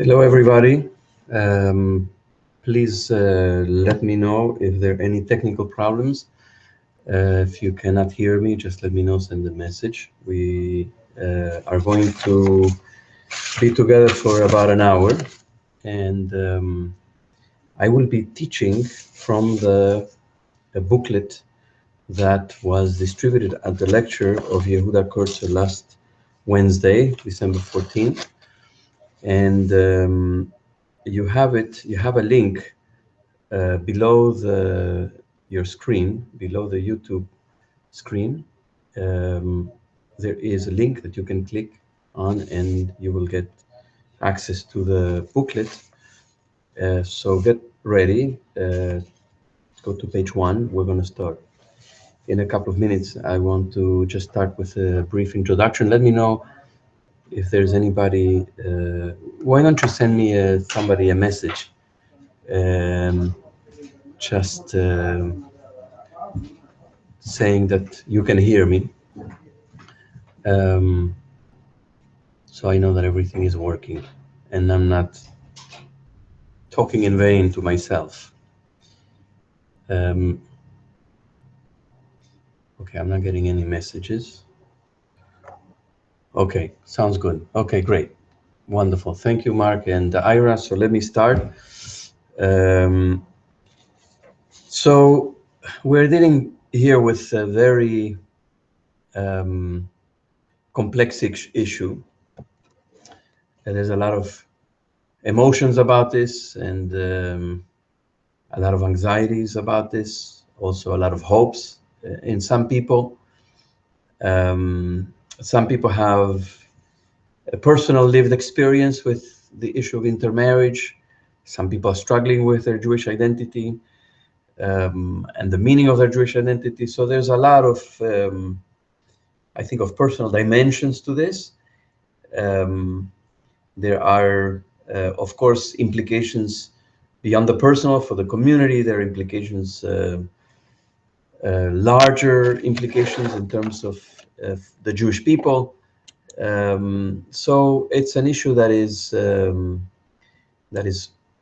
Hello, everybody. Please let me know if there are any technical problems. If you cannot hear me, just let me know, send a message. We are going to be together for about an hour, and I will be teaching from a booklet that was distributed at the lecture of Yehuda Kurtzer last Wednesday, December 14th. And you have a link below your screen, below the YouTube screen. There is a link that you can click on and you will get access to the booklet. So get ready. Go to page 1. We're going to start in a couple of minutes. I want to just start with a brief introduction. Let me know if there's anybody. Why don't you send me somebody a message? Just saying that you can hear me, so I know that everything is working and I'm not talking in vain to myself. Okay, I'm not getting any messages. Okay, sounds good. Okay, great. Wonderful. Thank you, Mark and Ira. So let me start. So we're dealing here with a very complex issue. And there's a lot of emotions about this and a lot of anxieties about this, also a lot of hopes in some people. Some people have a personal lived experience with the issue of intermarriage. Some people are struggling with their Jewish identity and the meaning of their Jewish identity. So there's a lot of, I think, of personal dimensions to this. There are, of course, implications beyond the personal for the community. There are implications, larger implications in terms of the Jewish people. So it's an issue that is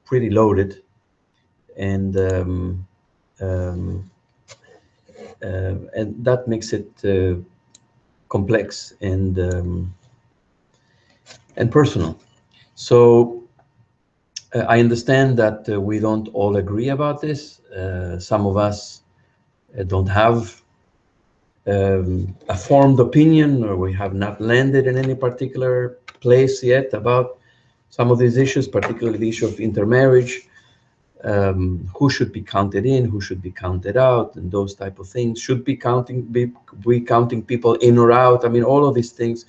pretty loaded, and that makes it complex and personal. So I understand that we don't all agree about this. Some of us don't have a formed opinion, or we have not landed in any particular place yet about some of these issues, particularly the issue of intermarriage, who should be counted in, who should be counted out, and those type of things. Should be counting people in or out? I mean, all of these things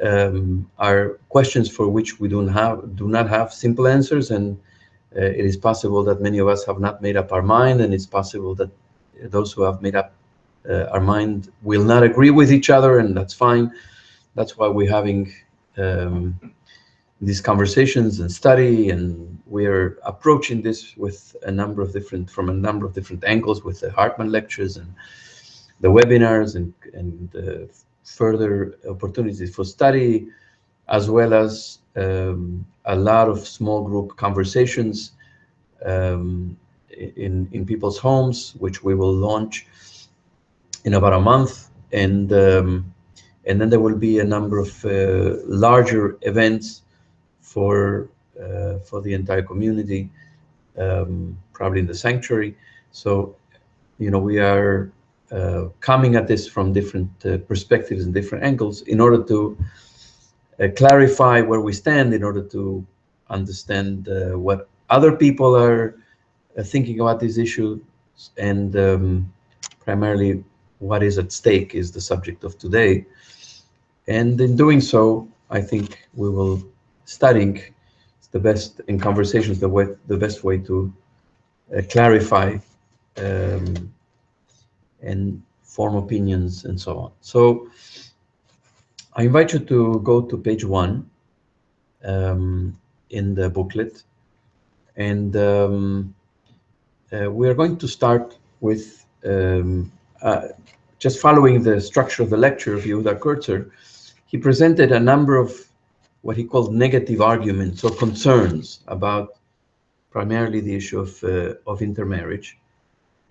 are questions for which we do not have simple answers, and it is possible that many of us have not made up our mind, and it's possible that those who have made up our mind will not agree with each other, and that's fine. That's why we're having these conversations and study, and we're approaching this with from a number of different angles, with the Hartman lectures and the webinars and further opportunities for study, as well as a lot of small group conversations in people's homes, which we will launch in about a month, and then there will be a number of larger events for the entire community, probably in the sanctuary. So, we are coming at this from different perspectives and different angles in order to clarify where we stand, in order to understand what other people are thinking about these issues, and primarily what is at stake is the subject of today. And in doing so, I think we will studying the best in conversations, the best way to clarify and form opinions and so on. So I invite you to go to page 1 in the booklet, and we are going to start with just following the structure of the lecture of Yehuda Kurtzer. He presented a number of what he called negative arguments or concerns about primarily the issue of intermarriage.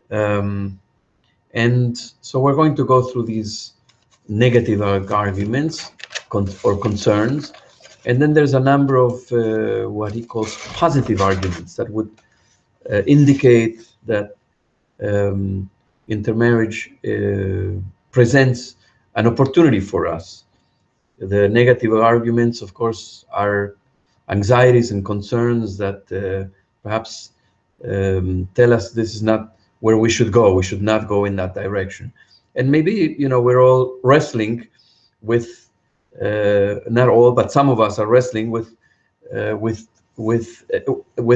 And so we're going to go through these negative arguments or concerns, and then there's a number of what he calls positive arguments that would indicate that intermarriage presents an opportunity for us. The negative arguments, of course, are anxieties and concerns that perhaps tell us this is not where we should go. We should not go in that direction. And maybe, we're all wrestling with, not all, but some of us are wrestling with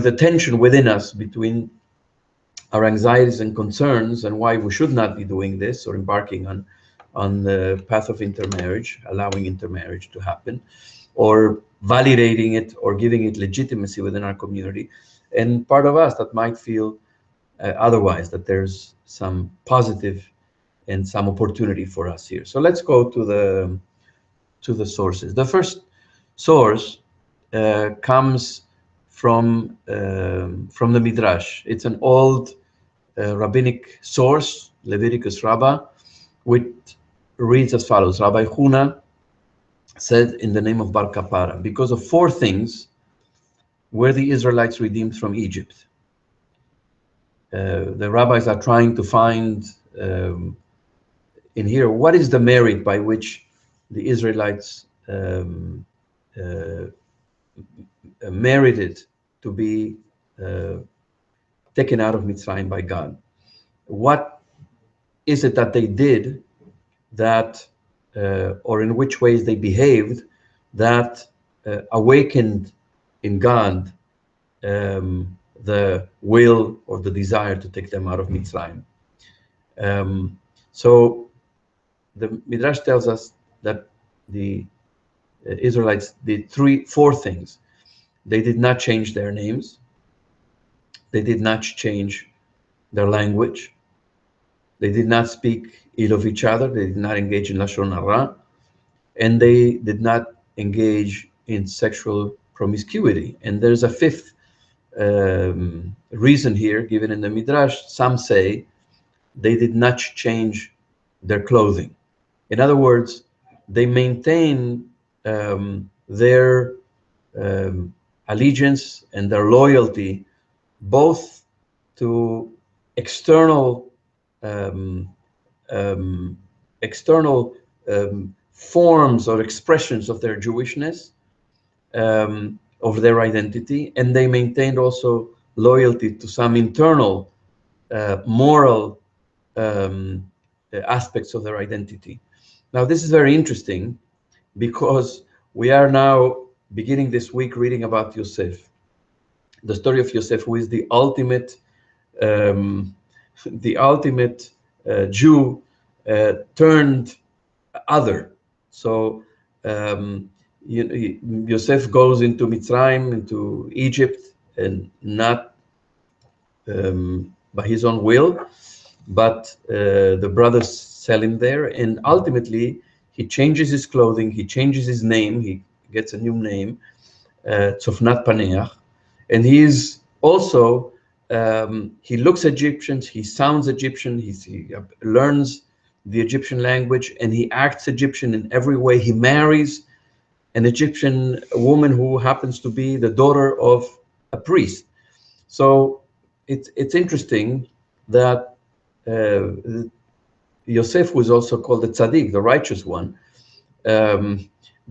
a tension within us between our anxieties and concerns and why we should not be doing this or embarking on the path of intermarriage, allowing intermarriage to happen, or validating it or giving it legitimacy within our community. And part of us that might feel otherwise, that there's some positive and some opportunity for us here. So let's go to the sources. The first source comes from the Midrash. It's an old rabbinic source, Leviticus Rabbah, which reads as follows: Rabbi Huna said in the name of Bar Kapara, because of 4 things were the Israelites redeemed from Egypt. The rabbis are trying to find in here, what is the merit by which the Israelites merited to be taken out of Mitzrayim by God? What is it that they did that, or in which ways they behaved that awakened in God the will or the desire to take them out of Mitzrayim? So the Midrash tells us that the Israelites did 4 things. They did not change their names. They did not change their language. They did not speak ill of each other. They did not engage in Lashon Hara. And they did not engage in sexual promiscuity. And there's a 5th reason here given in the Midrash. Some say they did not change their clothing. In other words, they maintain their allegiance and their loyalty both to external forms or expressions of their Jewishness, of their identity, and they maintained also loyalty to some internal moral aspects of their identity. Now, this is very interesting because we are now beginning this week reading about Yosef, the story of Yosef, who is the ultimate Jew turned other. So Yosef goes into Mitzrayim, into Egypt, and not by his own will, but the brothers sell him there, and ultimately he changes his clothing, he changes his name, he gets a new name, Tzofnat Paneach, and he is also he looks Egyptian, he sounds Egyptian, he learns the Egyptian language, and he acts Egyptian in every way. He marries an Egyptian woman who happens to be the daughter of a priest. So it's interesting that Yosef was also called the tzaddik, the righteous one,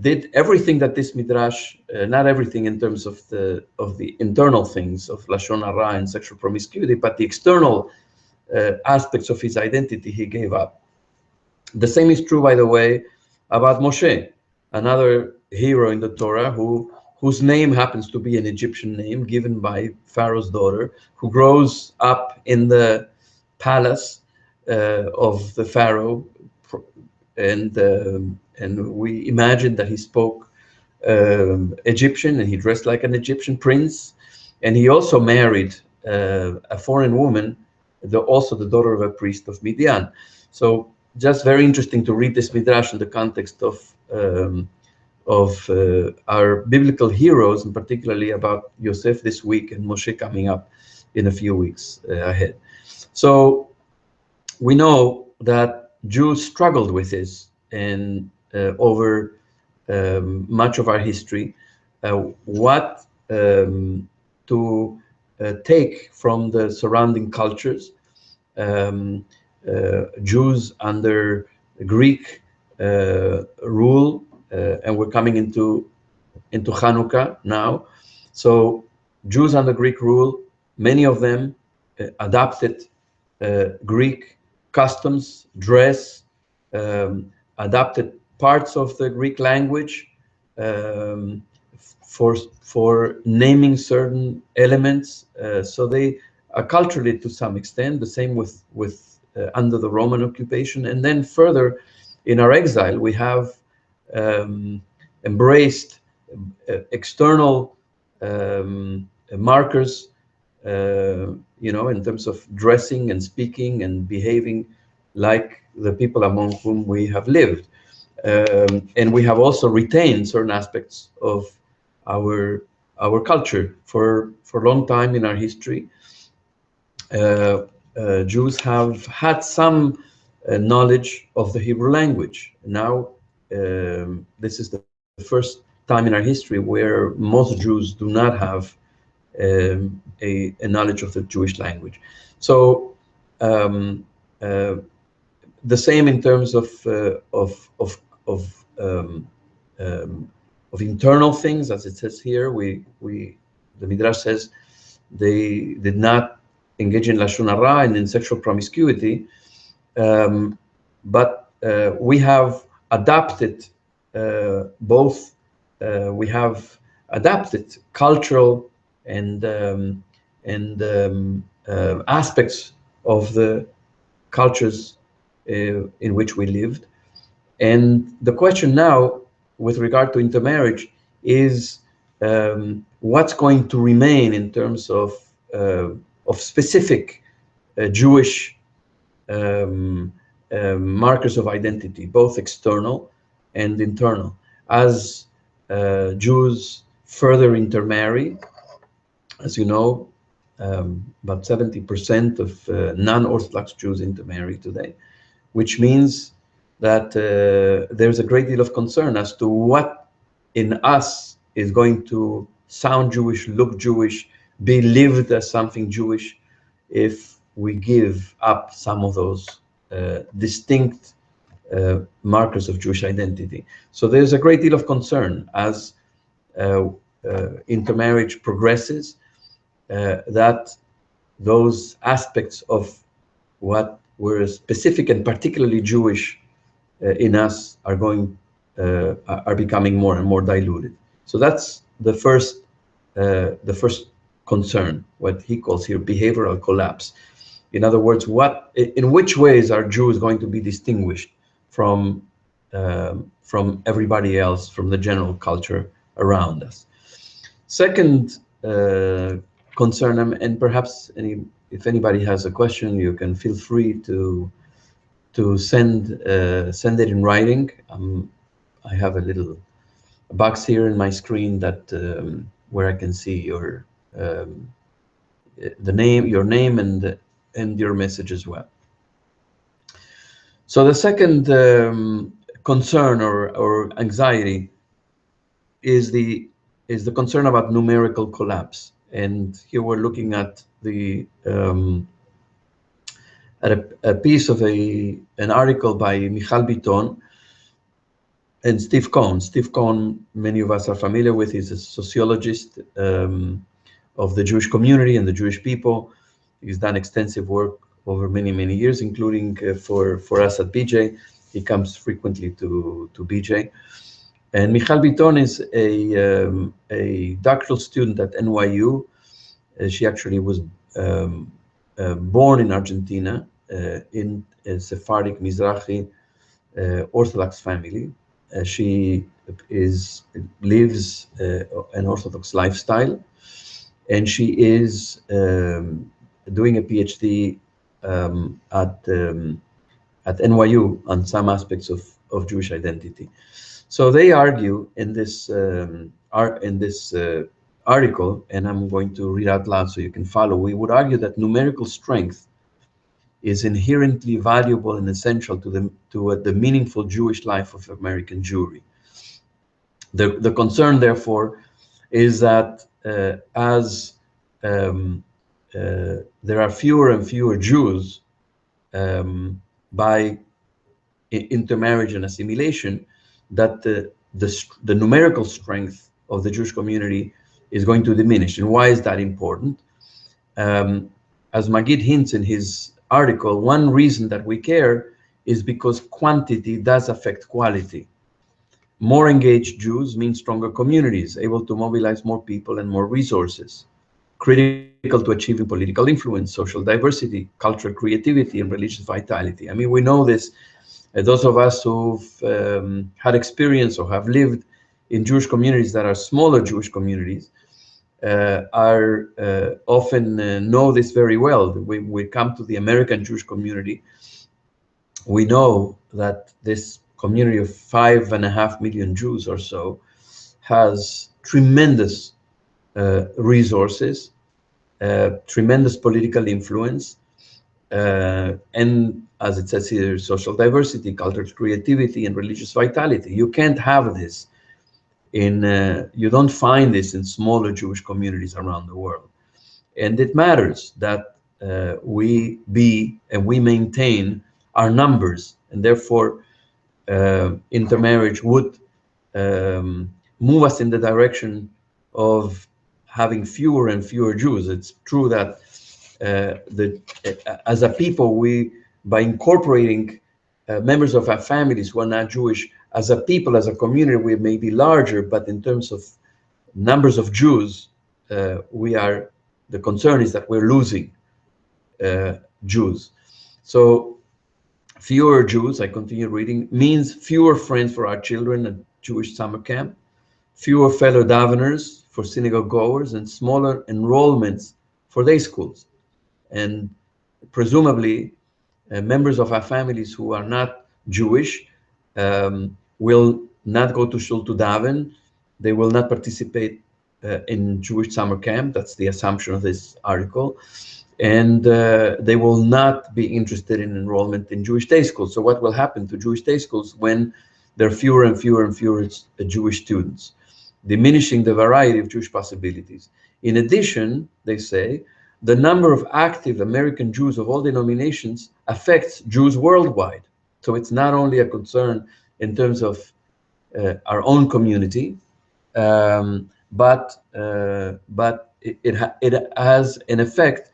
did everything that this midrash, not everything in terms of the internal things of lashon hara and sexual promiscuity, but the external aspects of his identity he gave up. The same is true, by the way, about Moshe, another hero in the Torah whose name happens to be an Egyptian name given by Pharaoh's daughter, who grows up in the palace of the Pharaoh, and we imagine that he spoke Egyptian and he dressed like an Egyptian prince, and he also married a foreign woman, also the daughter of a priest of Midian. So just very interesting to read this midrash in the context of of our biblical heroes, and particularly about Yosef this week and Moshe coming up in a few weeks ahead. So we know that Jews struggled with this, and over much of our history, what to take from the surrounding cultures. Jews under Greek rule, and we're coming into Hanukkah now. So Jews under Greek rule, many of them adopted Greek customs, dress, adopted parts of the Greek language for naming certain elements. So they are culturally, to some extent, the same with under the Roman occupation. And then further, in our exile, we have embraced external markers, in terms of dressing and speaking and behaving like the people among whom we have lived. And we have also retained certain aspects of our culture for a long time in our history. Jews have had some knowledge of the Hebrew language. Now, this is the first time in our history where most Jews do not have a knowledge of the Jewish language. So the same in terms of internal things, as it says here. The Midrash says they did not engage in lashon hara and in sexual promiscuity, but we have adapted both. We have adapted cultural and aspects of the cultures in which we lived. And the question now, with regard to intermarriage, is what's going to remain in terms of specific Jewish markers of identity, both external and internal. As Jews further intermarry, as you know, about 70% of non-Orthodox Jews intermarry today, which means that there's a great deal of concern as to what in us is going to sound Jewish, look Jewish, be lived as something Jewish, if we give up some of those distinct markers of Jewish identity. So there's a great deal of concern as intermarriage progresses, that those aspects of what were specific and particularly Jewish in us are becoming more and more diluted. So that's the first concern, what he calls here behavioral collapse. In other words, in which ways are Jews going to be distinguished from everybody else, from the general culture around us? Second concern, and perhaps if anybody has a question, you can feel free to send it in writing. I have a little box here in my screen that where I can see your name and your message as well. So the second concern or anxiety is the concern about numerical collapse. And here we're looking at a piece of an article by Michal Biton and Steve Cohn. Steve Cohn, many of us are familiar with. He's a sociologist of the Jewish community and the Jewish people. He's done extensive work over many, many years, including for us at BJ. He comes frequently to BJ. And Michal Biton is a doctoral student at NYU. She actually was born in Argentina in a Sephardic Mizrahi Orthodox family. She lives an Orthodox lifestyle, and she is doing a PhD at NYU on some aspects of Jewish identity. So they argue in this article, and I'm going to read out loud so you can follow. We would argue that numerical strength is inherently valuable and essential to the meaningful Jewish life of American Jewry. The concern, therefore, is that as there are fewer and fewer Jews by intermarriage and assimilation, that the numerical strength of the Jewish community is going to diminish. And why is that important? As Magid hints in his article, one reason that we care is because quantity does affect quality. More engaged Jews mean stronger communities, able to mobilize more people and more resources, critical to achieving political influence, social diversity, cultural creativity, and religious vitality. I mean, we know this. Those of us who've had experience or have lived in Jewish communities that are smaller Jewish communities are often know this very well. We come to the American Jewish community. We know that this community of 5.5 million Jews or so has tremendous resources, tremendous political influence, and as it says here, social diversity, cultural creativity, and religious vitality. You can't have this you don't find this in smaller Jewish communities around the world. And it matters that we maintain our numbers, and therefore intermarriage would move us in the direction of having fewer and fewer Jews. It's true that as a people, by incorporating members of our families who are not Jewish, as a people, as a community, we may be larger, but in terms of numbers of Jews, the concern is that we're losing Jews. So fewer Jews, I continue reading, means fewer friends for our children at Jewish summer camp, fewer fellow daveners for synagogue goers, and smaller enrollments for day schools. And presumably, members of our families who are not Jewish will not go to shul to daven. They will not participate in Jewish summer camp. That's the assumption of this article. And they will not be interested in enrollment in Jewish day schools. So what will happen to Jewish day schools when there are fewer and fewer and fewer Jewish students, diminishing the variety of Jewish possibilities? In addition, they say, the number of active American Jews of all denominations affects Jews worldwide. So it's not only a concern in terms of our own community, but it has an effect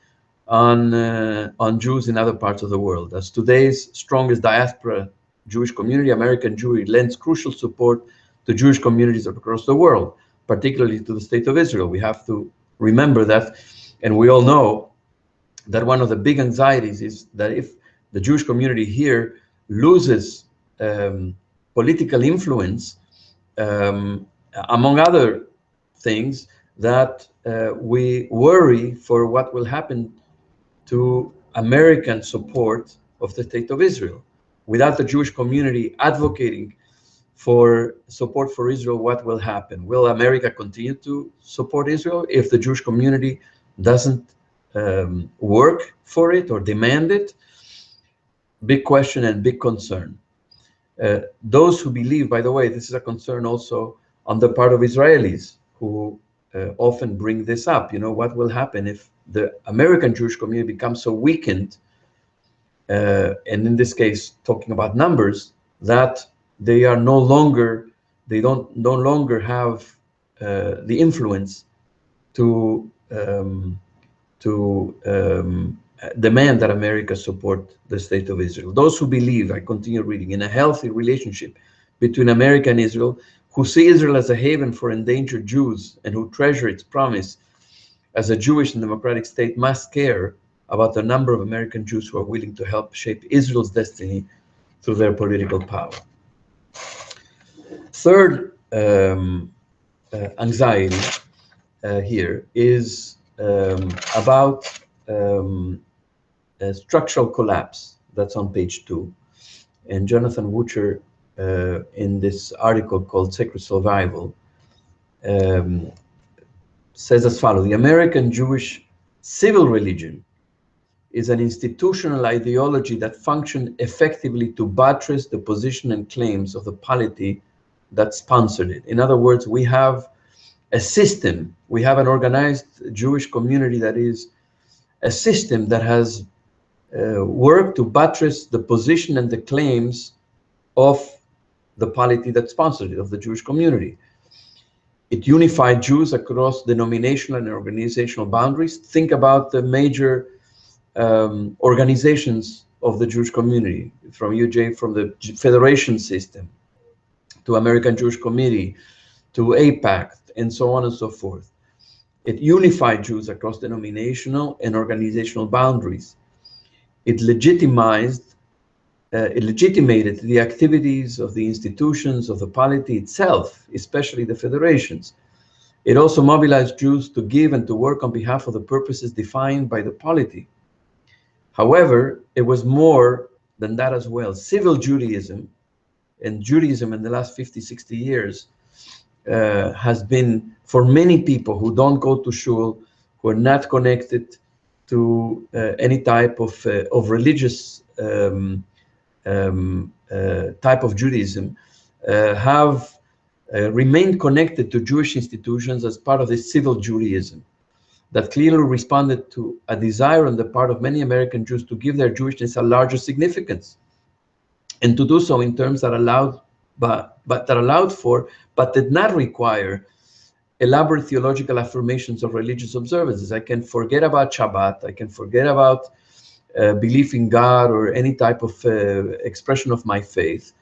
on Jews in other parts of the world. As today's strongest diaspora Jewish community, American Jewry lends crucial support to Jewish communities across the world, particularly to the State of Israel. We have to remember that, and we all know that one of the big anxieties is that if the Jewish community here loses political influence, among other things, that we worry for what will happen to American support of the State of Israel. Without the Jewish community advocating for support for Israel, what will happen? Will America continue to support Israel if the Jewish community doesn't work for it or demand it? Big question and big concern. Those who believe, by the way, this is a concern also on the part of Israelis who often bring this up. You know, what will happen if the American Jewish community becomes so weakened, and in this case, talking about numbers, that they are no longer have the influence to demand that America support the State of Israel. Those who believe, I continue reading, in a healthy relationship between America and Israel, who see Israel as a haven for endangered Jews and who treasure its promise as a Jewish and democratic state, must care about the number of American Jews who are willing to help shape Israel's destiny through their political power. Third anxiety here is about structural collapse. That's on page 2. And Jonathan Wucher in this article called Sacred Survival, says as follows: the American Jewish civil religion is an institutional ideology that functioned effectively to buttress the position and claims of the polity that sponsored it. In other words, we have a system, we have an organized Jewish community that is a system that has worked to buttress the position and the claims of the polity that sponsored it, of the Jewish community. It unified Jews across denominational and organizational boundaries. Think about the major organizations of the Jewish community, from UJ, from the federation system to American Jewish Committee to AIPAC, and so on and so forth. It unified Jews across denominational and organizational boundaries. It legitimated the activities of the institutions of the polity itself, especially the federations. It also mobilized Jews to give and to work on behalf of the purposes defined by the polity. However, it was more than that as well. Civil Judaism, and Judaism in the last 50, 60 years, has been, for many people who don't go to shul, who are not connected to any type of religious type of Judaism, have remained connected to Jewish institutions as part of this civil Judaism that clearly responded to a desire on the part of many American Jews to give their Jewishness a larger significance, and to do so in terms that allowed for, but did not require, elaborate theological affirmations of religious observances. I can forget about Shabbat, I can forget about belief in God or any type of expression of my faith,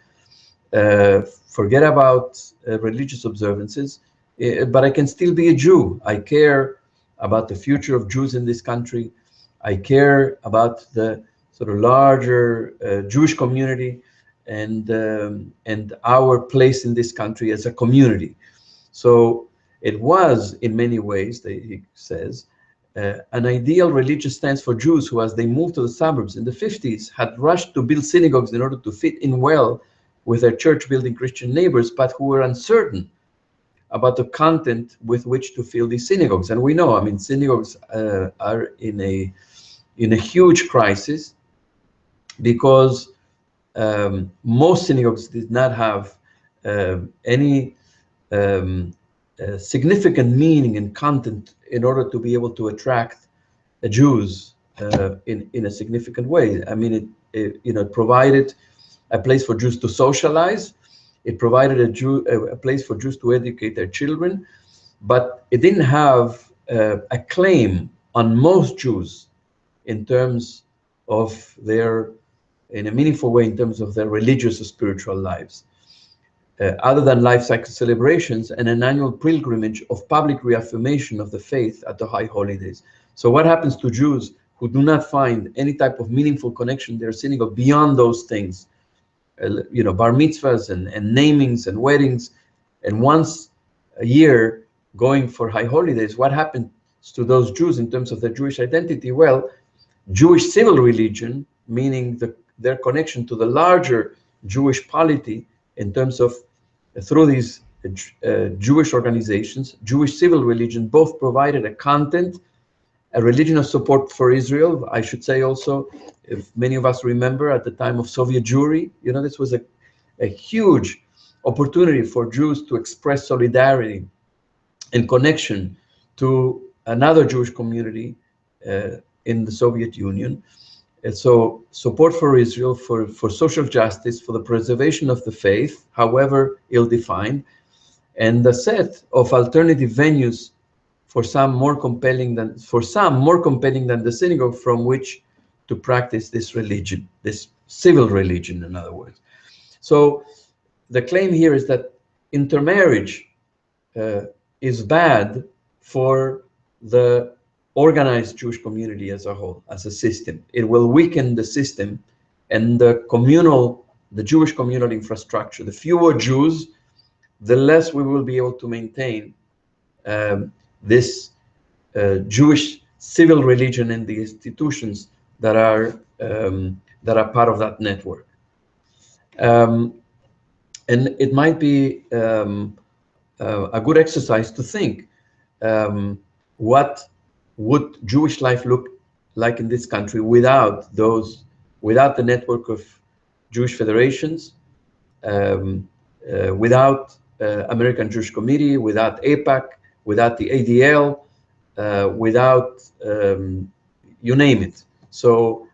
forget about religious observances, but I can still be a Jew. I care about the future of Jews in this country. I care about the sort of larger Jewish community and our place in this country as a community. So it was, in many ways, he says, an ideal religious stance for Jews who, as they moved to the suburbs in the 50s, had rushed to build synagogues in order to fit in well with their church-building Christian neighbors, but who were uncertain about the content with which to fill these synagogues. And we know, I mean, synagogues are in a huge crisis because most synagogues did not have any significant meaning and content in order to be able to attract Jews in a significant way. I mean, it provided a place for Jews to socialize. It provided a place for Jews to educate their children, but it didn't have a claim on most Jews in terms of in a meaningful way, in terms of their religious or spiritual lives, other than life cycle celebrations and an annual pilgrimage of public reaffirmation of the faith at the high holidays. So what happens to Jews who do not find any type of meaningful connection to their synagogue beyond those things? Bar mitzvahs and namings and weddings, and once a year going for high holidays. What happens to those Jews in terms of their Jewish identity? Well, Jewish civil religion, meaning their connection to the larger Jewish polity in terms of through these Jewish organizations, Jewish civil religion, both provided a content, a religion of support for Israel. I should say also, if many of us remember, at the time of Soviet Jewry, this was a huge opportunity for Jews to express solidarity and connection to another Jewish community in the Soviet Union. And so support for Israel, for social justice, for the preservation of the faith, however ill-defined, and a set of alternative venues for some more compelling than the synagogue from which to practice this religion, this civil religion, in other words. So the claim here is that intermarriage is bad for the organized Jewish community as a whole, as a system. It will weaken the system and the Jewish communal infrastructure. The fewer Jews, the less we will be able to maintain this Jewish civil religion and the institutions that are part of that network. And it might be a good exercise to think, what would Jewish life look like in this country without without the network of Jewish federations, without American Jewish Committee, without AIPAC, without the ADL, without you name it. So,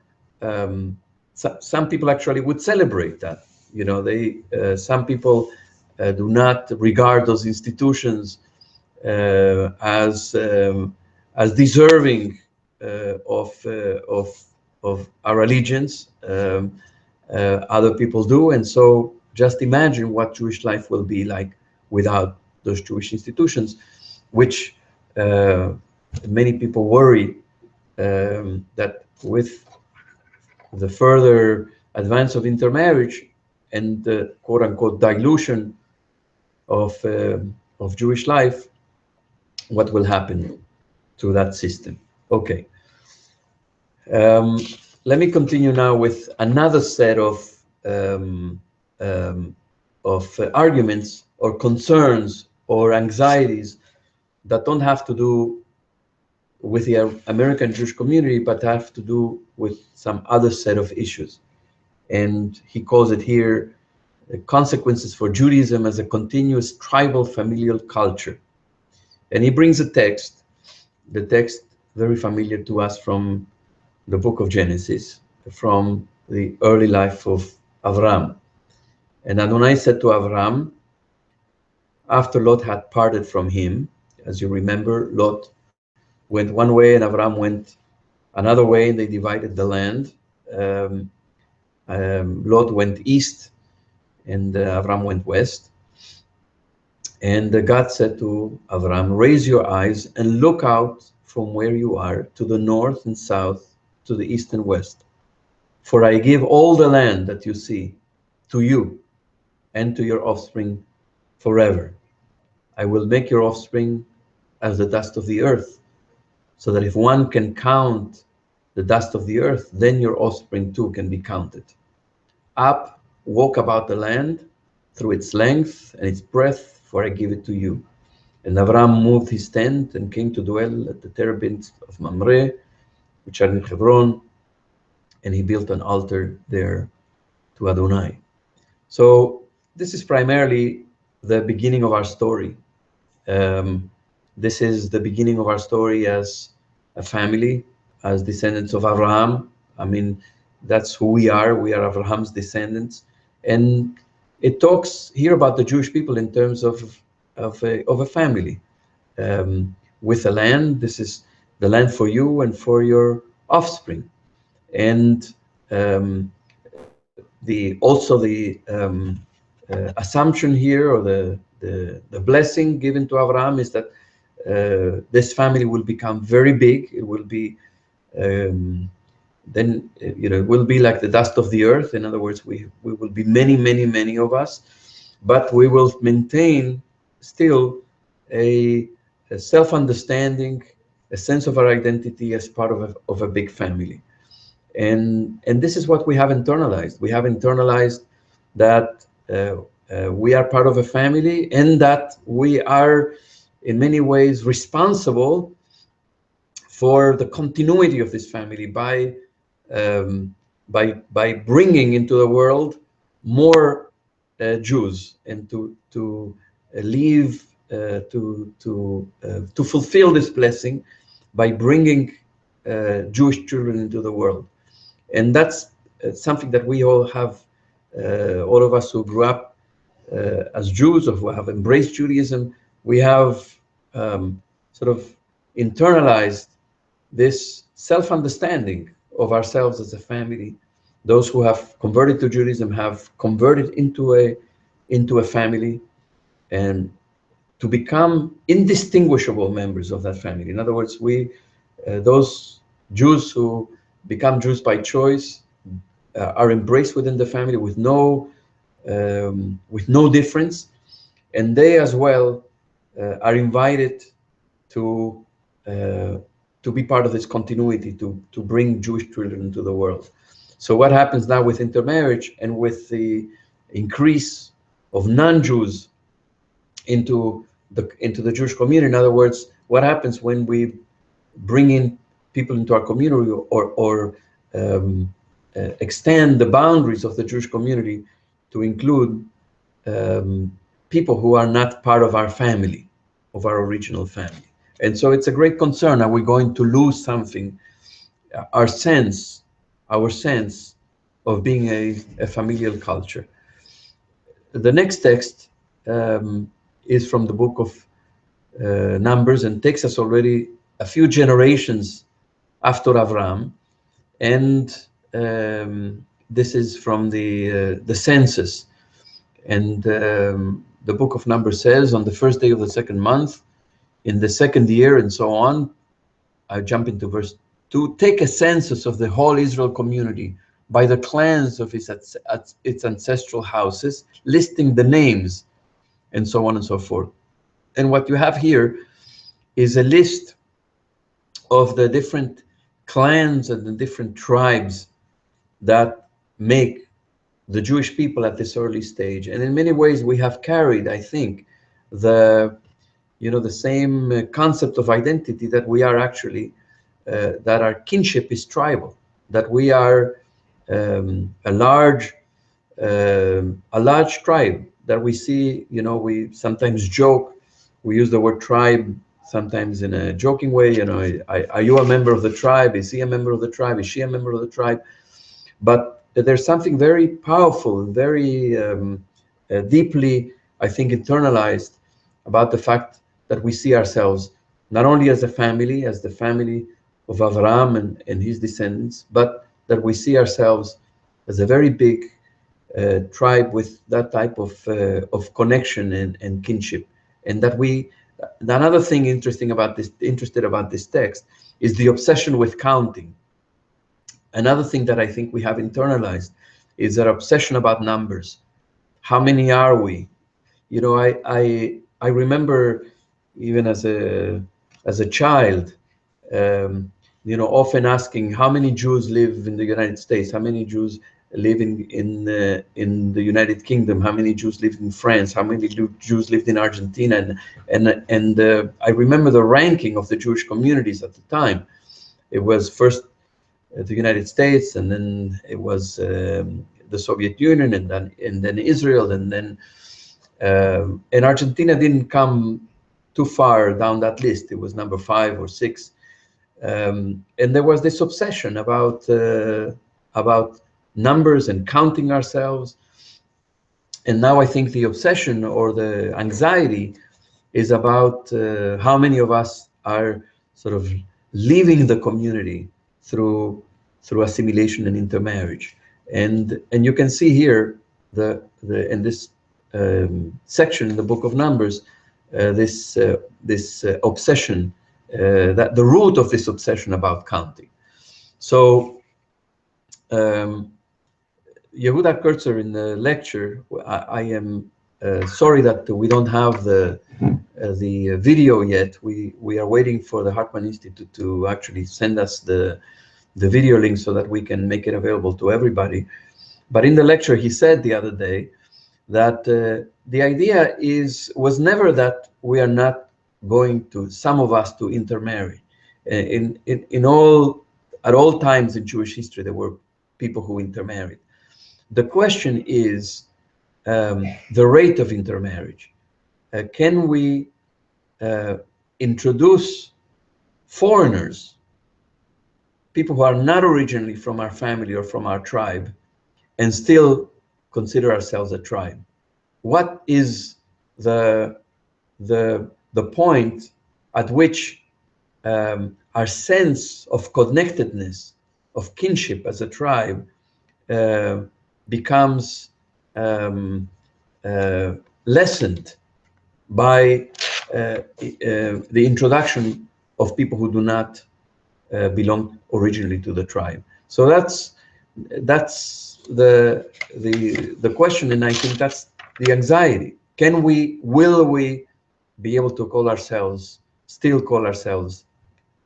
some people actually would celebrate that. You know, some people do not regard those institutions as deserving of our allegiance. Other people do, and so just imagine what Jewish life will be like without those Jewish institutions, which many people worry that with the further advance of intermarriage and the quote-unquote dilution of Jewish life, what will happen to that system? Okay. Let me continue now with another set of arguments or concerns or anxieties that don't have to do with the American Jewish community, but have to do with some other set of issues. And he calls it here consequences for Judaism as a continuous tribal familial culture. And he brings a text, the text very familiar to us from the book of Genesis, from the early life of Avram. And Adonai said to Avram, after Lot had parted from him, as you remember, Lot went one way and Avram went another way, and they divided the land. Lot went east and Avram went west. And God said to Avram, raise your eyes and look out from where you are to the north and south, to the east and west. For I give all the land that you see to you and to your offspring forever. I will make your offspring as the dust of the earth, so that if one can count the dust of the earth, then your offspring too can be counted. Up, walk about the land through its length and its breadth, for I give it to you. And Avram moved his tent and came to dwell at the terebinths of Mamre, which are in Hebron, and he built an altar there to Adonai. So this is primarily the beginning of our story. This is the beginning of our story as a family, as descendants of Abraham. I mean, that's who we are. We are Abraham's descendants. And it talks here about the Jewish people in terms of a family. With a land, this is the land for you and for your offspring. And also the assumption here, or the blessing given to Abraham, is that this family will become very big. It will be then it will be like the dust of the earth. In other words, we will be many of us, but we will maintain still a self-understanding, a sense of our identity as part of a big family. And this is what we have internalized. We have internalized that we are part of a family, and that we are in many ways responsible for the continuity of this family by bringing into the world more Jews, and to leave to fulfill this blessing by bringing Jewish children into the world. And that's something that we all have, all of us who grew up as Jews, or who have embraced Judaism, we have sort of internalized this self-understanding of ourselves as a family. Those who have converted to Judaism have converted into a family, and to become indistinguishable members of that family. In other words, those Jews who become Jews by choice are embraced within the family with no difference, and they as well are invited to be part of this continuity, to bring Jewish children into the world. So what happens now with intermarriage and with the increase non-Jews into the Jewish community. In other words, what happens when we bring in people into our community, or extend the boundaries of the Jewish community to include people who are not part of our family, of our original family. And so it's a great concern. Are we going to lose something, our sense of being a familial culture? The next text is from the book of Numbers, and takes us already a few generations after Avram, and this is from the census. And the book of Numbers says, on the first day of the second month, in the second year, and so on. I jump into verse 2. Take a census of the whole Israel community by the clans of its ancestral houses, listing the names, and so on and so forth. And what you have here is a list of the different clans and the different tribes that make the Jewish people at this early stage. And in many ways, we have carried, I think, the same concept of identity, that we are actually, that our kinship is tribal, that we are a large tribe, that we see, we sometimes joke, we use the word tribe sometimes in a joking way, are you a member of the tribe? Is he a member of the tribe? Is she a member of the tribe? But there's something very powerful, very deeply, I think, internalized about the fact that we see ourselves not only as a family, as the family of Avraham and his descendants, but that we see ourselves as a very big tribe with that type of connection and kinship. And that another thing interested about this text is the obsession with counting. Another thing that I think we have internalized is that obsession about numbers. How many are we? I remember, even as a child, often asking, how many Jews live in the United States? How many Jews live in the United Kingdom? How many Jews live in France? How many Jews lived in Argentina? And I remember the ranking of the Jewish communities at the time. It was first the United States, and then it was the Soviet Union, and then Israel, and then and Argentina didn't come too far down that list. It was number 5 or 6, and there was this obsession about numbers and counting ourselves. And now I think the obsession or the anxiety is about how many of us are sort of leaving the community through assimilation and intermarriage. And you can see here in this section in the book of Numbers, this obsession, that the root of this obsession about counting. So Yehuda Kurtzer, in the lecture, I am sorry that we don't have the video yet. We are waiting for the Hartman Institute to actually send us the video link so that we can make it available to everybody. But in the lecture, he said the other day that the idea was never that we are not going to, some of us, to intermarry. At all times in Jewish history, there were people who intermarried. The question is the rate of intermarriage. Can we introduce foreigners, people who are not originally from our family or from our tribe, and still consider ourselves a tribe? What is the point at which our sense of connectedness, of kinship as a tribe, becomes lessened by the introduction of people who do not belong originally to the tribe? So that's the question, and I think that's the anxiety. Will we be able to still call ourselves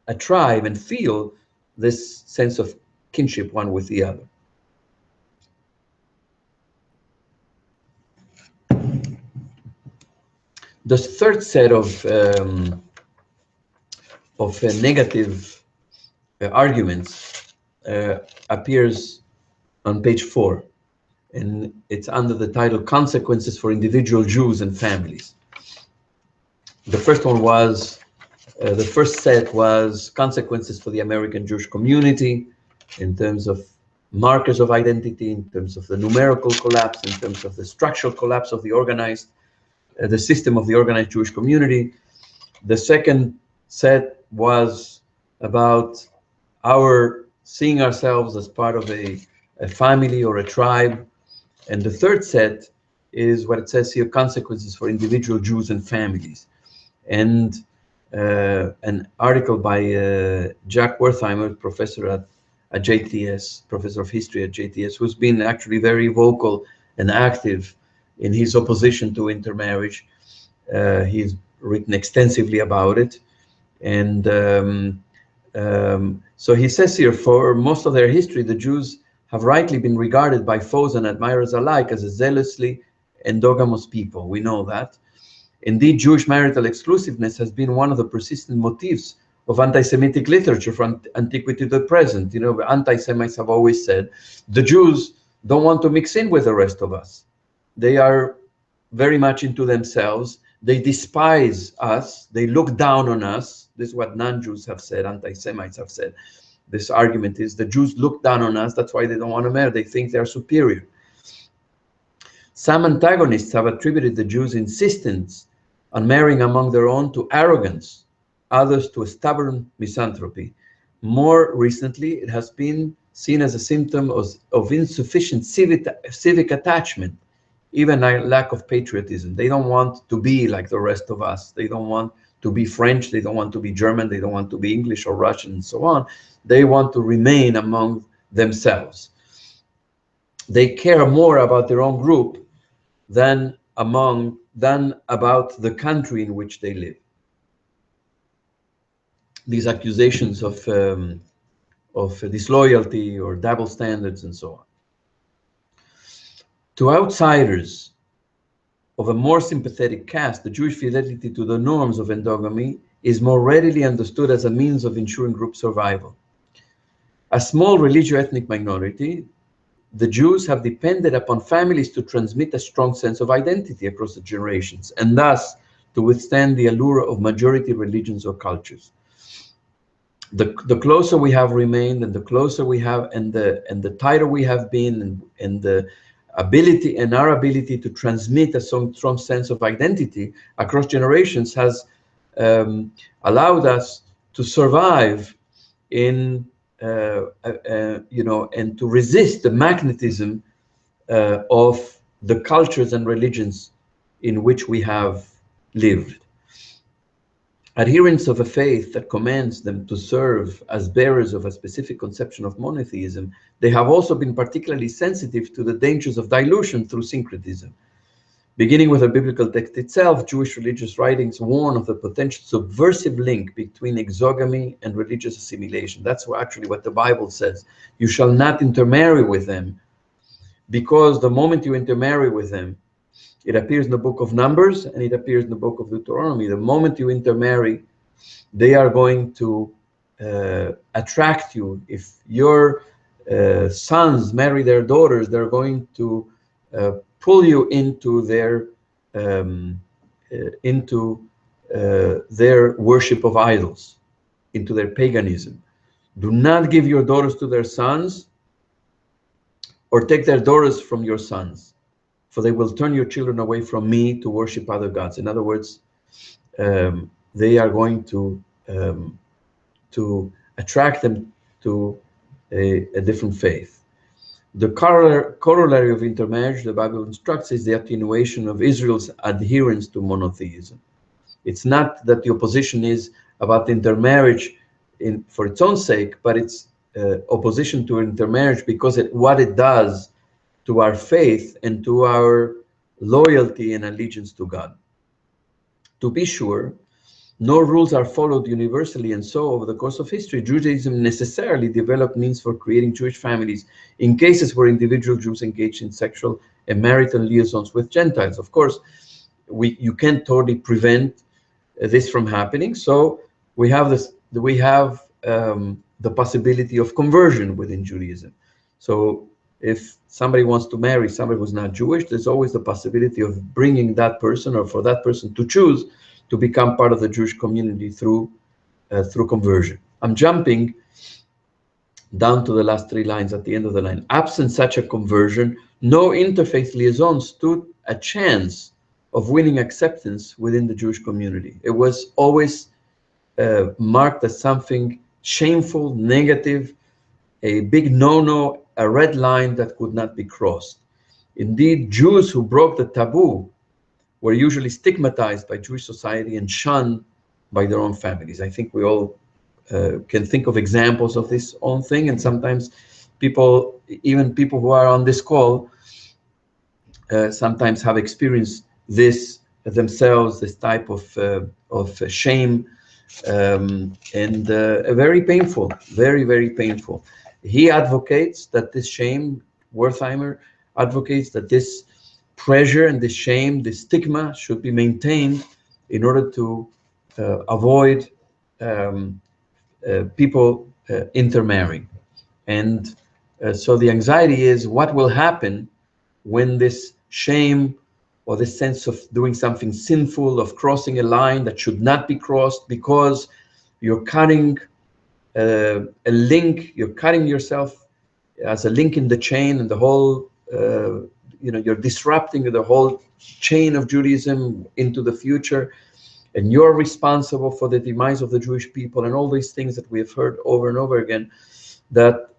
a tribe, and feel this sense of kinship one with the other? The third set of negative arguments appears on page 4, and it's under the title Consequences for Individual Jews and Families. The first one was, the first set was consequences for the American Jewish community in terms of markers of identity, in terms of the numerical collapse, in terms of the structural collapse of the organized, the system of the organized Jewish community. The second set was about our seeing ourselves as part of a family or a tribe. And the third set is what it says here, consequences for individual Jews and families. And an article by Jack Wertheimer, professor at JTS, professor of history at JTS, who's been actually very vocal and active in his opposition to intermarriage. He's written extensively about it. And so he says here, for most of their history, the Jews have rightly been regarded by foes and admirers alike as a zealously endogamous people. We know that. Indeed, Jewish marital exclusiveness has been one of the persistent motifs of anti-Semitic literature from antiquity to the present. You know, anti-Semites have always said, the Jews don't want to mix in with the rest of us. They are very much into themselves. They despise us. They look down on us. This is what non-Jews have said, anti-Semites have said. This argument is the Jews look down on us. That's why they don't want to marry. They think they're superior. Some antagonists have attributed the Jews' insistence on marrying among their own to arrogance, others to a stubborn misanthropy. More recently, it has been seen as a symptom of insufficient civic attachment, even a lack of patriotism. They don't want to be like the rest of us. They don't want to be French. They don't want to be German. They don't want to be English or Russian and so on. They want to remain among themselves. They care more about their own group than about the country in which they live. These accusations of disloyalty or double standards and so on. To outsiders of a more sympathetic caste, the Jewish fidelity to the norms of endogamy is more readily understood as a means of ensuring group survival. A small religio-ethnic minority, the Jews have depended upon families to transmit a strong sense of identity across the generations, and thus to withstand the allure of majority religions or cultures. The closer we have remained, and the closer we have, and the tighter we have been, and the ability and our ability to transmit a strong sense of identity across generations has allowed us to survive in and to resist the magnetism of the cultures and religions in which we have lived. Adherents of a faith that commands them to serve as bearers of a specific conception of monotheism, they have also been particularly sensitive to the dangers of dilution through syncretism. Beginning with the biblical text itself, Jewish religious writings warn of the potential subversive link between exogamy and religious assimilation. That's actually what the Bible says. You shall not intermarry with them, because the moment you intermarry with them, it appears in the book of Numbers and it appears in the book of Deuteronomy. The moment you intermarry, they are going to attract you. If your sons marry their daughters, they're going to pull you into their worship of idols, into their paganism. Do not give your daughters to their sons, or take their daughters from your sons, for they will turn your children away from me to worship other gods. In other words, they are going to attract them to a different faith. The corollary of intermarriage, the Bible instructs, is the attenuation of Israel's adherence to monotheism. It's not that the opposition is about intermarriage for its own sake, but it's opposition to intermarriage because what it does to our faith and to our loyalty and allegiance to God. To be sure, no rules are followed universally, and so over the course of history, Judaism necessarily developed means for creating Jewish families in cases where individual Jews engaged in sexual and marital liaisons with Gentiles. Of course, you can't totally prevent this from happening. So we have the possibility of conversion within Judaism. So if somebody wants to marry somebody who's not Jewish, there's always the possibility of bringing that person, or for that person to choose to become part of the Jewish community through conversion. I'm jumping down to the last 3 lines at the end of the line. Absent such a conversion, no interfaith liaison stood a chance of winning acceptance within the Jewish community. It was always marked as something shameful, negative, a big no-no, a red line that could not be crossed. Indeed, Jews who broke the taboo were usually stigmatized by Jewish society and shunned by their own families. I think we all can think of examples of this own thing, and sometimes people, even people who are on this call, sometimes have experienced this themselves, this type of shame, and very painful, very, very painful. He advocates that this shame, Wertheimer advocates that this pressure and this shame, this stigma should be maintained in order to avoid people intermarrying. And so the anxiety is what will happen when this shame or this sense of doing something sinful, of crossing a line that should not be crossed, because you're cutting a link, you're cutting yourself as a link in the chain, and the whole, you're disrupting the whole chain of Judaism into the future, and you're responsible for the demise of the Jewish people, and all these things that we have heard over and over again, that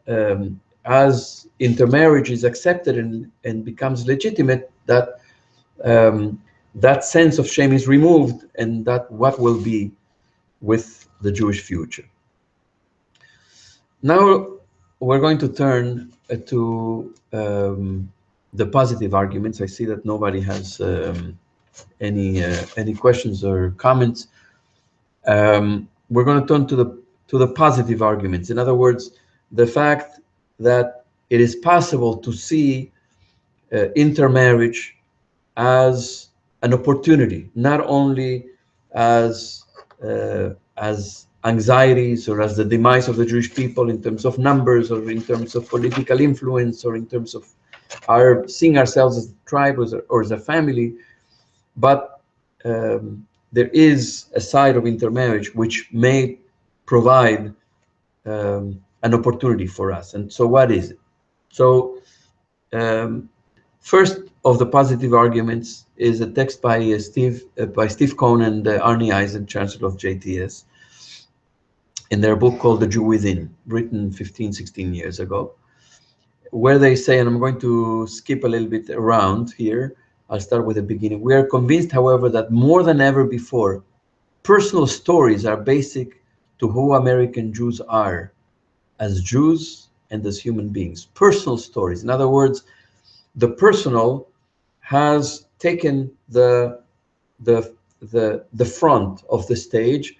as intermarriage is accepted and becomes legitimate, that that sense of shame is removed, and that what will be with the Jewish future. Now we're going to turn to the positive arguments. I see that nobody has any questions or comments. We're going to turn to the positive arguments. In other words, the fact that it is possible to see intermarriage as an opportunity, not only as anxieties or as the demise of the Jewish people in terms of numbers, or in terms of political influence, or in terms of seeing ourselves as a tribe or as a family, but there is a side of intermarriage which may provide an opportunity for us. And so what is it? So first of the positive arguments is a text by Steve Cohn and Arnie Eisen, Chancellor of JTS, in their book called The Jew Within, written 15, 16 years ago, where they say, and I'm going to skip a little bit around here, I'll start with the beginning. We are convinced, however, that more than ever before, personal stories are basic to who American Jews are as Jews and as human beings. Personal stories. In other words, the personal has taken the front of the stage,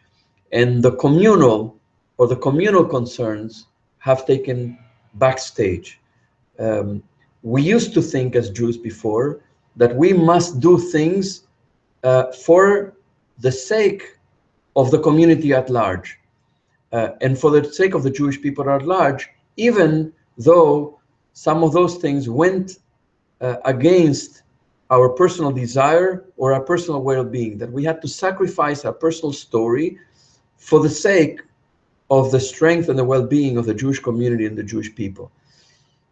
and the communal or the communal concerns have taken backstage. We used to think as Jews before that we must do things for the sake of the community at large, and for the sake of the Jewish people at large, even though some of those things went against our personal desire or our personal well-being, that we had to sacrifice our personal story for the sake of the strength and the well-being of the Jewish community and the Jewish people.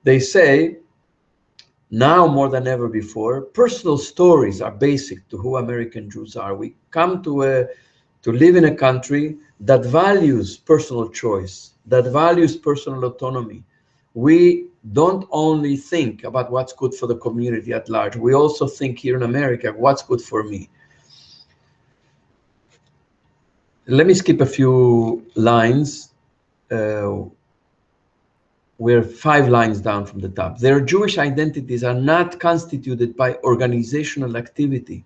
They say, now more than ever before, personal stories are basic to who American Jews are. We come to live in a country that values personal choice, that values personal autonomy. We don't only think about what's good for the community at large. We also think here in America, what's good for me. Let me skip a few lines. We're 5 lines down from the top. Their Jewish identities are not constituted by organizational activity,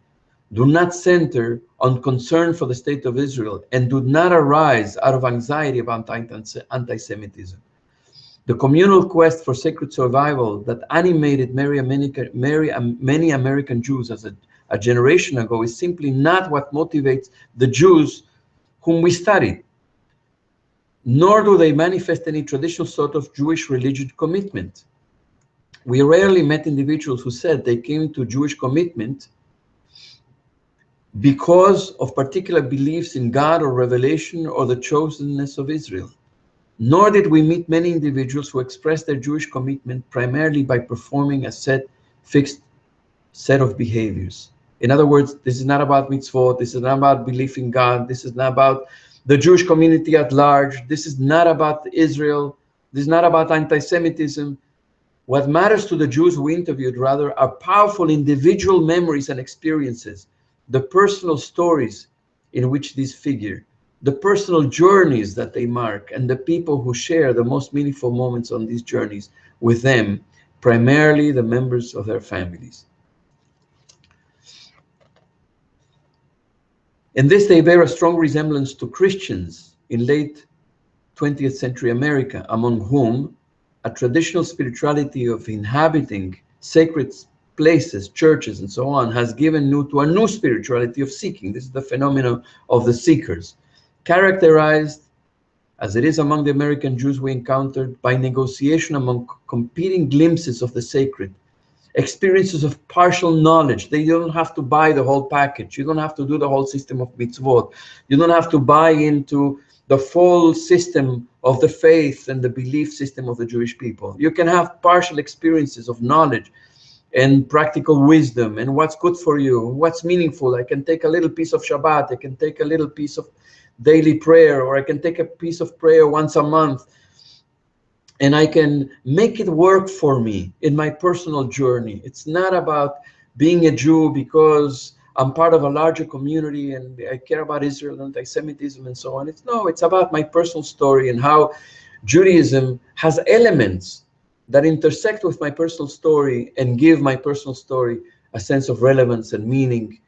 do not center on concern for the state of Israel, and do not arise out of anxiety about anti-Semitism. The communal quest for sacred survival that animated many American Jews a generation ago is simply not what motivates the Jews whom we studied, nor do they manifest any traditional sort of Jewish religious commitment. We rarely met individuals who said they came to Jewish commitment because of particular beliefs in God or revelation or the chosenness of Israel. Nor did we meet many individuals who expressed their Jewish commitment primarily by performing a fixed set of behaviors. In other words, this is not about mitzvot, this is not about belief in God, this is not about the Jewish community at large, this is not about Israel, this is not about anti-Semitism. What matters to the Jews we interviewed, rather, are powerful individual memories and experiences, the personal stories in which these figure, the personal journeys that they mark, and the people who share the most meaningful moments on these journeys with them, primarily the members of their families. In this, they bear a strong resemblance to Christians in late 20th century America, among whom a traditional spirituality of inhabiting sacred places, churches, and so on, has given to a new spirituality of seeking. This is the phenomenon of the seekers, characterized, as it is among the American Jews we encountered, by negotiation among competing glimpses of the sacred, experiences of partial knowledge. They don't have to buy the whole package. You don't have to do the whole system of mitzvot. You don't have to buy into the full system of the faith and the belief system of the Jewish people. You can have partial experiences of knowledge and practical wisdom and what's good for you, what's meaningful. I can take a little piece of Shabbat, I can take a little piece of daily prayer, or I can take a piece of prayer once a month, and I can make it work for me in my personal journey. It's not about being a Jew because I'm part of a larger community and I care about Israel and anti-Semitism and so on. It's about my personal story and how Judaism has elements that intersect with my personal story and give my personal story a sense of relevance and meaning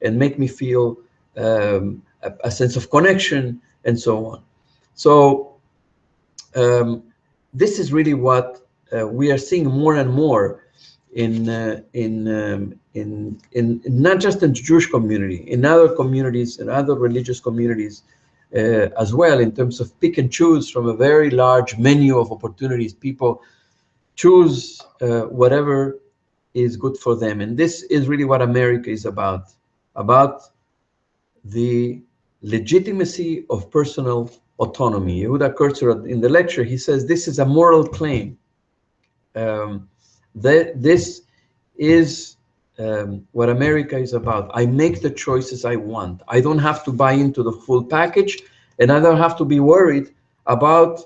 and make me feel a sense of connection and so on. So this is really what we are seeing more and more in not just in the Jewish community, in other communities and other religious communities as well, in terms of pick and choose from a very large menu of opportunities. People choose whatever is good for them. And this is really what America is about the legitimacy of personal autonomy. Yehuda Kurtzer, in the lecture, he says this is a moral claim. That this is what America is about. I make the choices I want. I don't have to buy into the full package, and I don't have to be worried about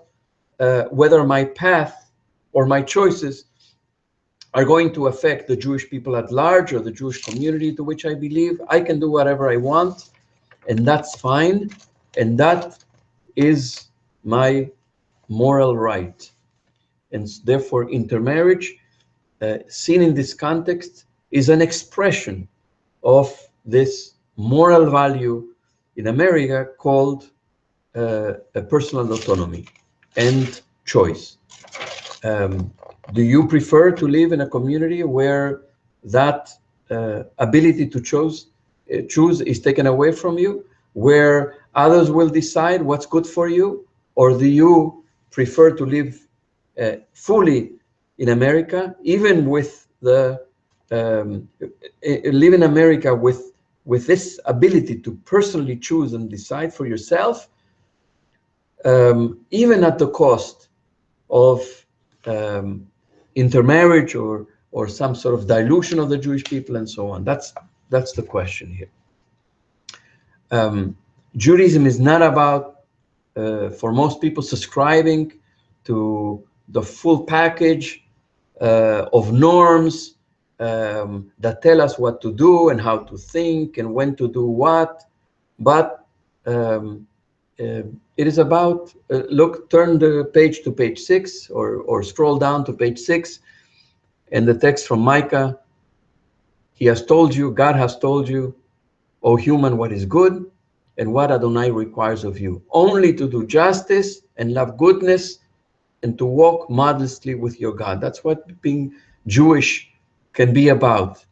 whether my path or my choices are going to affect the Jewish people at large or the Jewish community to which I believe. I can do whatever I want, and that's fine, and that is my moral right. And therefore, intermarriage, seen in this context, is an expression of this moral value in America called a personal autonomy and choice. Do you prefer to live in a community where that ability to choose is taken away from you, where others will decide what's good for you? Or do you prefer to live fully in America, even with the live in America with this ability to personally choose and decide for yourself, even at the cost of intermarriage or some sort of dilution of the Jewish people and so on? That's the question here. Judaism is not about, for most people, subscribing to the full package of norms that tell us what to do and how to think and when to do what, but it is about, turn the page to page 6 or scroll down to page 6, and the text from Micah. He has told you, God has told you, O human, what is good and what Adonai requires of you, only to do justice and love goodness and to walk modestly with your God. That's what being Jewish can be about.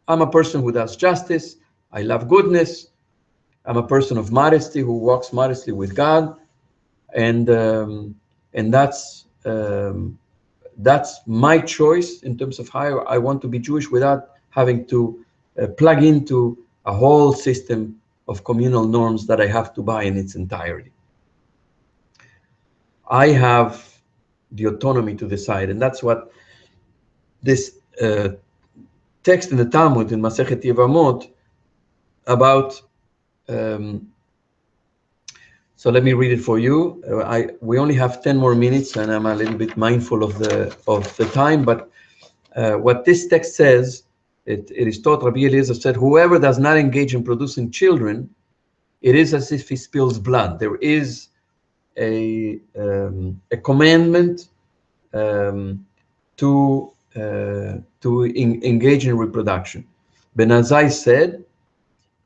I'm a person who does justice. I love goodness. I'm a person of modesty who walks modestly with God, and that's my choice in terms of how I want to be Jewish without having to plug into a whole system of communal norms that I have to buy in its entirety. I have the autonomy to decide, and that's what this text in the Talmud in Masechet Yevamot about. So let me read it for you. We only have 10 more minutes, and I'm a little bit mindful of the time. But what this text says, it is taught. Rabbi Eliezer said, "Whoever does not engage in producing children, it is as if he spills blood." There is a commandment to engage in reproduction. Ben Azai said,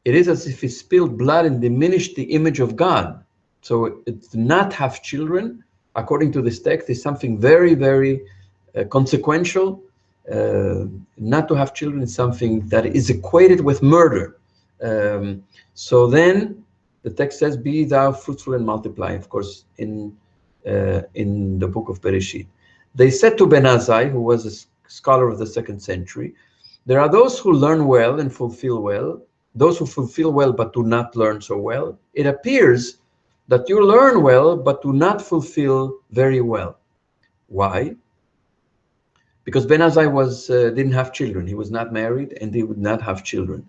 "It is as if he spilled blood and diminished the image of God." So it's not have children, according to this text, is something very, very consequential. Not to have children is something that is equated with murder. So then the text says, "Be thou fruitful and multiply," of course, in the book of Bereshit. They said to Ben Azai, who was a scholar of the 2nd century, "There are those who learn well and fulfill well, those who fulfill well but do not learn so well. It appears that you learn well but do not fulfill very well." Why? Because Ben Azai didn't have children. He was not married and he would not have children.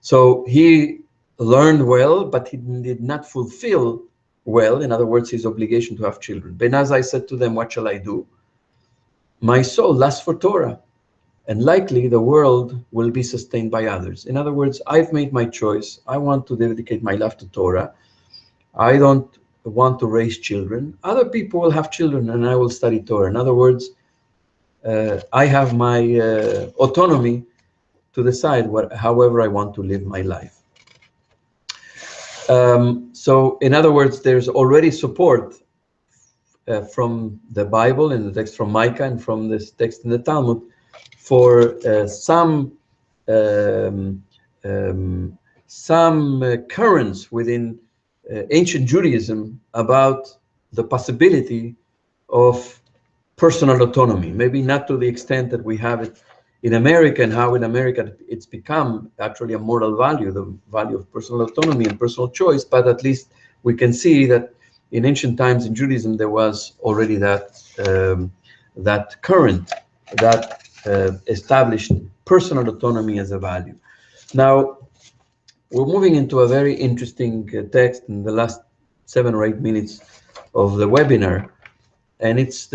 So he learned well, but he did not fulfill well, in other words, his obligation to have children. Ben Azai said to them, "What shall I do? My soul lusts for Torah, and likely the world will be sustained by others." In other words, I've made my choice. I want to dedicate my life to Torah. I don't want to raise children. Other people will have children and I will study Torah. In other words, I have my autonomy to decide however I want to live my life. So in other words, there's already support from the Bible and the text from Micah and from this text in the Talmud for some currents within ancient Judaism about the possibility of personal autonomy, maybe not to the extent that we have it in America, and how in America it's become actually a moral value, the value of personal autonomy and personal choice, but at least we can see that in ancient times in Judaism there was already that current that established personal autonomy as a value. Now, we're moving into a very interesting text in the last 7 or 8 minutes of the webinar, and it's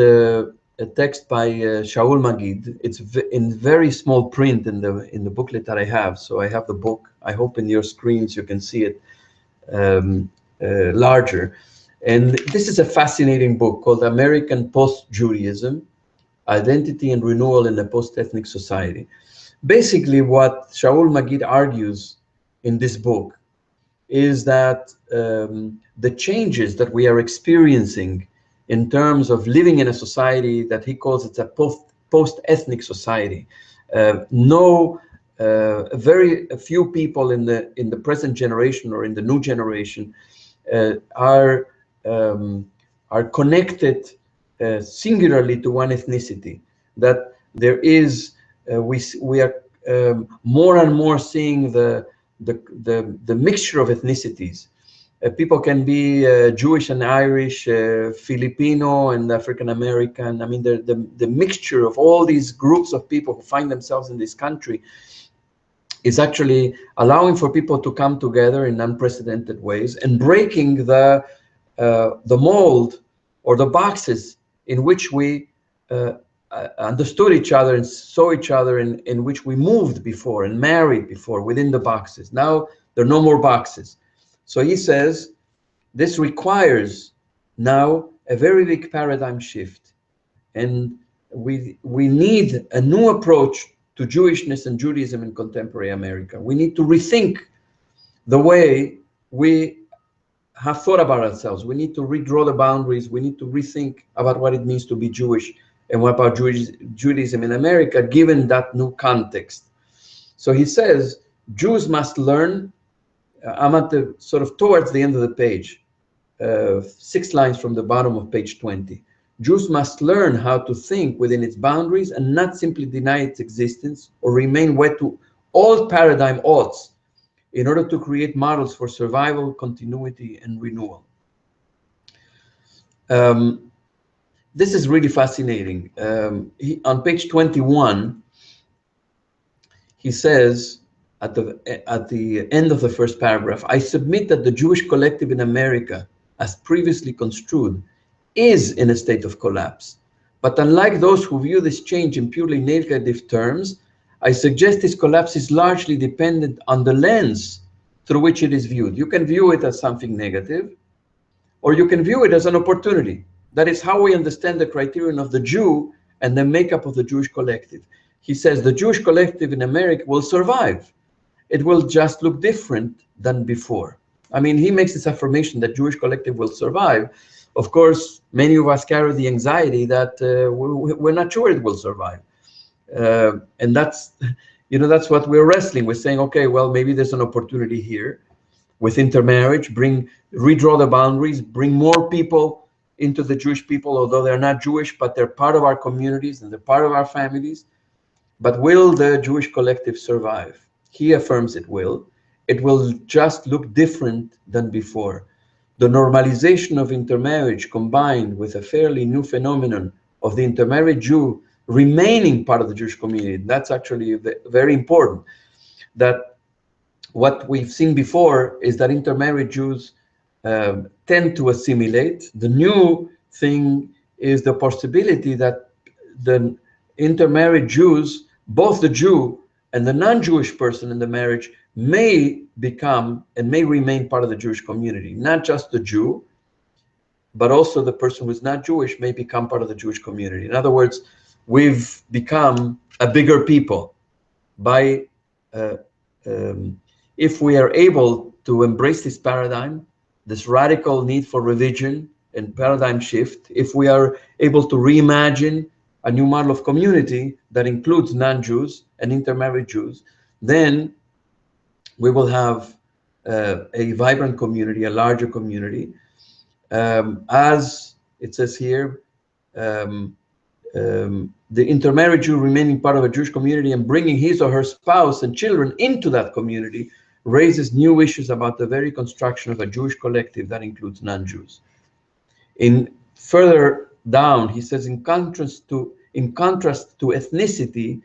a text by Shaul Magid. It's in very small print in the booklet that I have. So I have the book. I hope in your screens you can see it larger. And this is a fascinating book called American Post-Judaism, Identity and Renewal in a Post-Ethnic Society. Basically, what Shaul Magid argues in this book is that the changes that we are experiencing in terms of living in a society that he calls it a post-ethnic society. Very few people in the present generation or in the new generation are connected singularly to one ethnicity. That there is we are more and more seeing the mixture of ethnicities. People can be Jewish and Irish, Filipino and African American. I mean, the mixture of all these groups of people who find themselves in this country is actually allowing for people to come together in unprecedented ways and breaking the mold or the boxes in which we understood each other and saw each other, in which we moved before and married before within the boxes. Now there are no more boxes. So he says this requires now a very big paradigm shift, and we need a new approach to Jewishness and Judaism in contemporary America. We need to rethink the way we have thought about ourselves. We need to redraw the boundaries. We need to rethink about what it means to be Jewish and what about Judaism in America, given that new context. So he says, Jews must learn, I'm at the sort of towards the end of the page, 6 lines from the bottom of page 20. Jews must learn how to think within its boundaries and not simply deny its existence or remain wed to old paradigm odds in order to create models for survival, continuity, and renewal. This is really fascinating. On page 21, he says, at the end of the first paragraph, I submit that the Jewish collective in America, as previously construed, is in a state of collapse. But unlike those who view this change in purely negative terms, I suggest this collapse is largely dependent on the lens through which it is viewed. You can view it as something negative, or you can view it as an opportunity. That is how we understand the criterion of the Jew and the makeup of the Jewish collective. He says the Jewish collective in America will survive. It will just look different than before. I mean, he makes this affirmation that Jewish collective will survive. Of course, many of us carry the anxiety that we're not sure it will survive. And that's, that's what we're wrestling with, saying, okay, well, maybe there's an opportunity here with intermarriage, redraw the boundaries, bring more people into the Jewish people, although they're not Jewish, but they're part of our communities and they're part of our families. But will the Jewish collective survive? He affirms it will. It will just look different than before. The normalization of intermarriage combined with a fairly new phenomenon of the intermarried Jew remaining part of the Jewish community, that's actually very important. That what we've seen before is that intermarried Jews tend to assimilate. The new thing is the possibility that the intermarried Jews, both the Jew and the non-Jewish person in the marriage, may become and may remain part of the Jewish community. Not just the Jew, but also the person who's not Jewish may become part of the Jewish community. In other words, we've become a bigger people by if we are able to embrace this paradigm, this radical need for revision and paradigm shift, if we are able to reimagine a new model of community that includes non-Jews and intermarried Jews, then we will have a vibrant community, a larger community. As it says here, the intermarried Jew remaining part of a Jewish community and bringing his or her spouse and children into that community raises new issues about the very construction of a Jewish collective that includes non-Jews. In further down, he says, in contrast to ethnicity,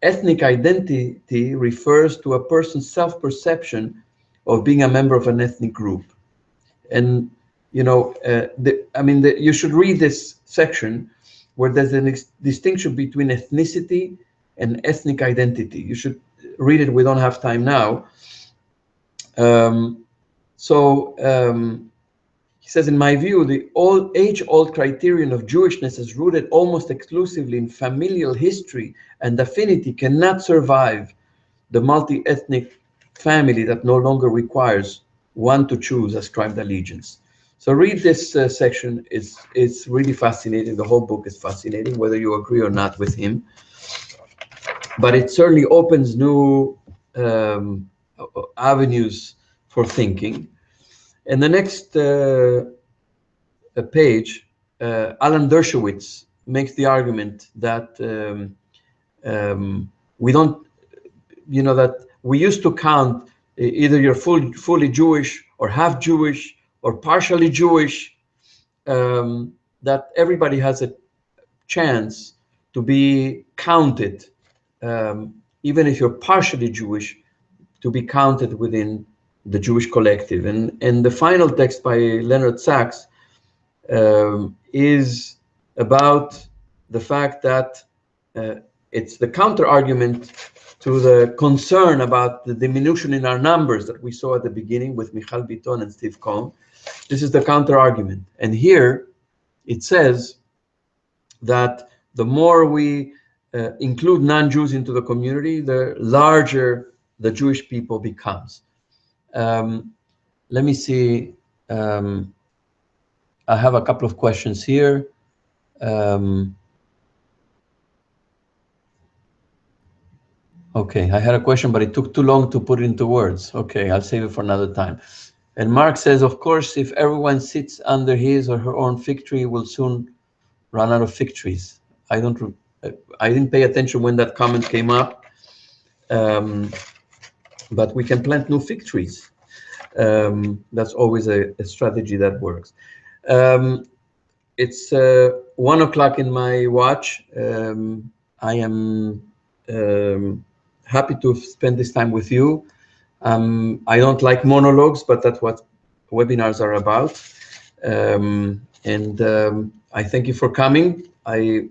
ethnic identity refers to a person's self-perception of being a member of an ethnic group. And you should read this section where there's a distinction between ethnicity and ethnic identity. You should read it. We don't have time now. He says, in my view, the age-old criterion of Jewishness is rooted almost exclusively in familial history and affinity cannot survive the multi-ethnic family that no longer requires one to choose ascribed allegiance. So read this section. It's really fascinating. The whole book is fascinating, whether you agree or not with him. But it certainly opens new avenues for thinking. In the next page, Alan Dershowitz makes the argument that we don't, that we used to count either you're fully Jewish or half Jewish or partially Jewish, that everybody has a chance to be counted, even if you're partially Jewish, to be counted within the Jewish collective. And the final text by Leonard Sachs is about the fact that it's the counter argument to the concern about the diminution in our numbers that we saw at the beginning with Michal Bitton and Steve Cohn. This is the counter argument. And here it says that the more we include non-Jews into the community, the larger the Jewish people becomes. Let me see. I have a couple of questions here. Okay, I had a question, but it took too long to put it into words. Okay, I'll save it for another time. And Mark says, of course, if everyone sits under his or her own fig tree, we'll soon run out of fig trees. I didn't pay attention when that comment came up, but we can plant new fig trees. That's always a strategy that works. It's 1 o'clock in my watch. I am happy to spend this time with you. I don't like monologues, but that's what webinars are about. I thank you for coming. I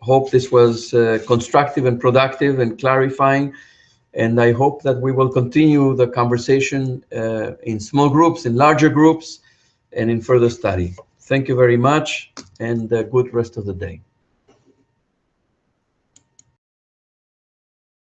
hope this was constructive and productive and clarifying. And I hope that we will continue the conversation in small groups, in larger groups, and in further study. Thank you very much, and good rest of the day.